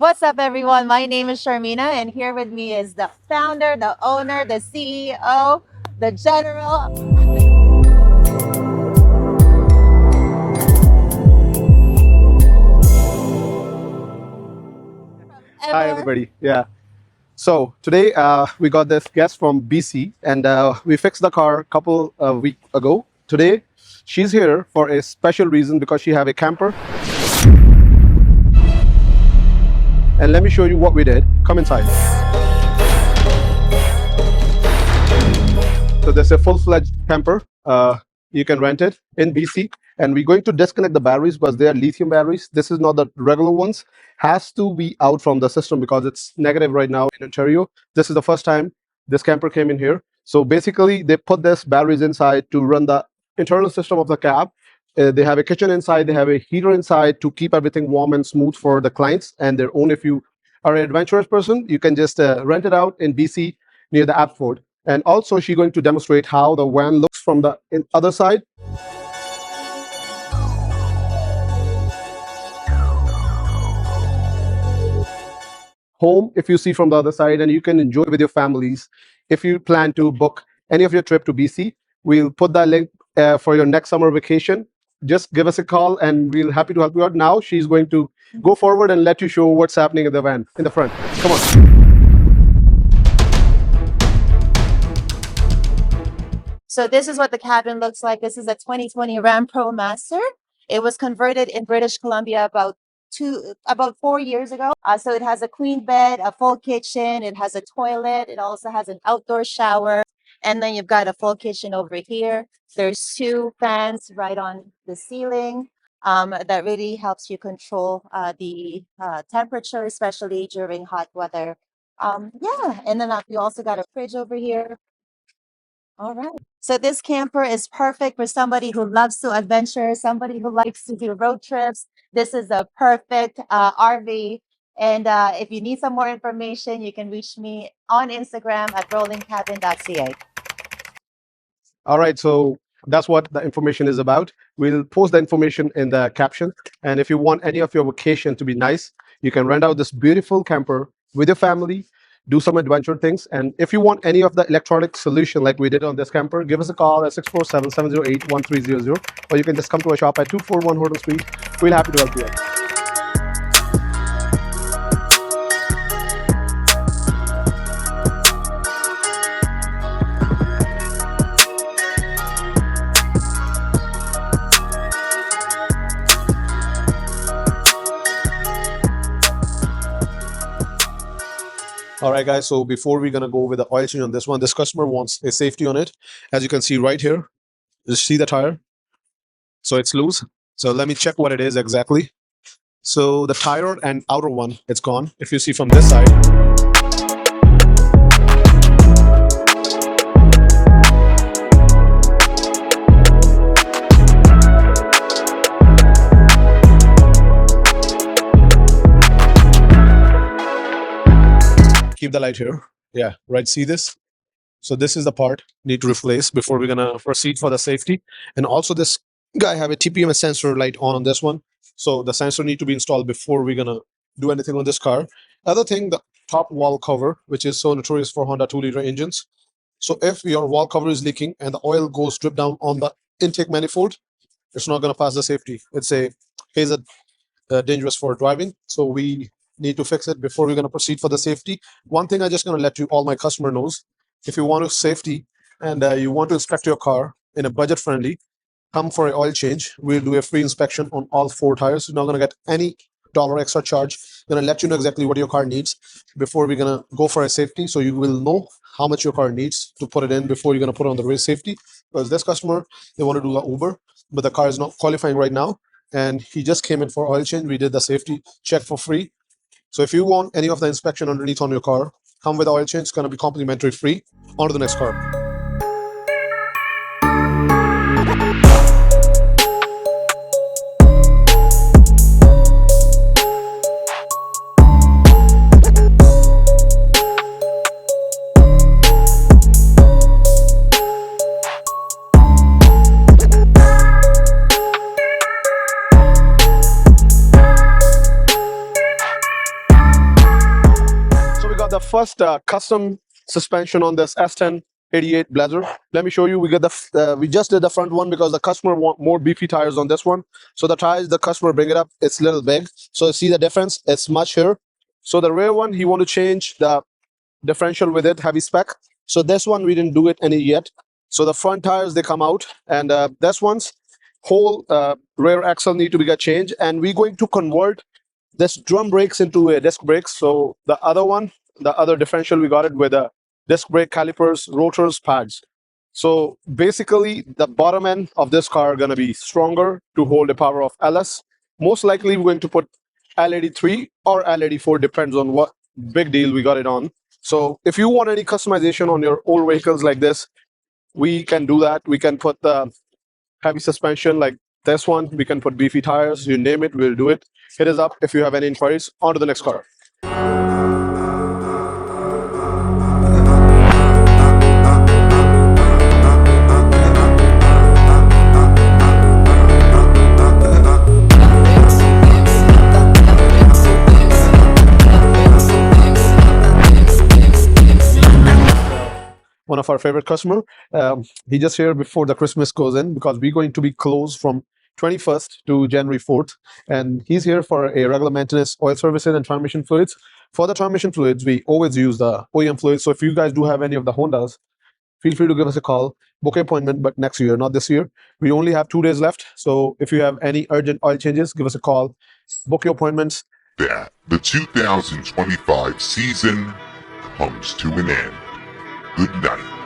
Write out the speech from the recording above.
What's up, everyone? My name is Sharmina, and here with me is the founder, the owner, the CEO, the general. Hi, Ever. everybody. Yeah. So today we got this guest from BC, and we fixed the car a couple of weeks ago. Today, she's here for a special reason because she have a camper. And let me show you what we did. Come inside. So there's a full-fledged camper. You can rent it in BC, and we're going to disconnect the batteries because they are lithium batteries. This is not the regular ones. Has to be out from the system because it's negative right now in Ontario. This is the first time this camper came in here. So basically, they put this batteries inside to run the internal system of the cab. They have a kitchen inside. They have a heater inside to keep everything warm and smooth for the clients and their own. If you are an adventurous person, you can just rent it out in BC near the Abford. And also, she's going to demonstrate how the van looks from the other side. Home, if you see from the other side, and you can enjoy with your families. If you plan to book any of your trip to BC, we'll put that link for your next summer vacation. Just give us a call, and we'll happy to help you out. Now she's going to go forward and let you show what's happening in the van in the front. Come on. So this is what the cabin looks like. This is a 2020 Ram Pro Master. It was converted in British Columbia about 4 years ago. So it has a queen bed, a full kitchen. It has a toilet. It also has an outdoor shower. And then you've got a full kitchen over here. There's two fans right on the ceiling. That really helps you control the temperature, especially during hot weather. Yeah, and then you also got a fridge over here. All right. So this camper is perfect for somebody who loves to adventure, somebody who likes to do road trips. This is a perfect RV. And if you need some more information, you can reach me on Instagram at rollingcabin.ca. All right, so that's what the information is about. We'll post the information in the caption. And if you want any of your vacation to be nice, you can rent out this beautiful camper with your family, do some adventure things. And if you want any of the electronic solution like we did on this camper, give us a call at 647-708-1300, or you can just come to our shop at 241 Horton Street. We'll happy to help you out. All right, guys. So before we're gonna go with the oil change on this one, this customer wants a safety on it. As you can see right here, you see the tire. So it's loose. So let me check what it is exactly. So the tire and outer one, it's gone. If you see from this side, keep the light here. Yeah, right. See this? So this is the part need to replace before we're gonna proceed for the safety. And also this guy have a TPMS sensor light on this one. So the sensor need to be installed before we're gonna do anything on this car. Other thing, the top wall cover, which is so notorious for Honda 2-liter engines. So if your wall cover is leaking and the oil goes drip down on the intake manifold, it's not gonna pass the safety. It's a hazard, dangerous for driving. So we need to fix it before we're gonna proceed for the safety. One thing I just gonna let you all my customer knows, if you want to safety and you want to inspect your car in a budget friendly, come for an oil change. We'll do a free inspection on all four tires. You're not going to get any dollar extra charge. Going to let you know exactly what your car needs before we're going to go for a safety. So you will know how much your car needs to put it in before you're going to put it on the race safety. Because this customer, they want to do the Uber, but the car is not qualifying right now. And he just came in for oil change. We did the safety check for free. So if you want any of the inspection underneath on your car, come with the oil change. It's going to be complimentary free. On to the next car. the first custom suspension on this S10 88 Blazer. Let me show you. We got we just did the front one because the customer want more beefy tires on this one. So the tires the customer bring it up, it's a little big. So you see the difference? It's much here. So the rear one, he want to change the differential with it, heavy spec. So this one we didn't do it any yet. So the front tires they come out, and this one's whole rear axle need to be got changed, and we're going to convert this drum brakes into a disc brakes. So the other one, the other differential, we got it with a disc brake calipers, rotors, pads. So basically, the bottom end of this car are going to be stronger to hold the power of LS. Most likely, we're going to put L83 or L84, depends on what big deal we got it on. So if you want any customization on your old vehicles like this, we can do that. We can put the heavy suspension like this one. We can put beefy tires. You name it, we'll do it. Hit us up if you have any inquiries. On to the next car. One of our favorite customer. He just here before the Christmas goes in because we're going to be closed from 21st to January 4th. And he's here for a regular maintenance, oil services and transmission fluids. For the transmission fluids, we always use the OEM fluids. So if you guys do have any of the Hondas, feel free to give us a call, book an appointment, but next year, not this year. We only have 2 days left. So if you have any urgent oil changes, give us a call, book your appointments. That the 2025 season comes to an end. Good night.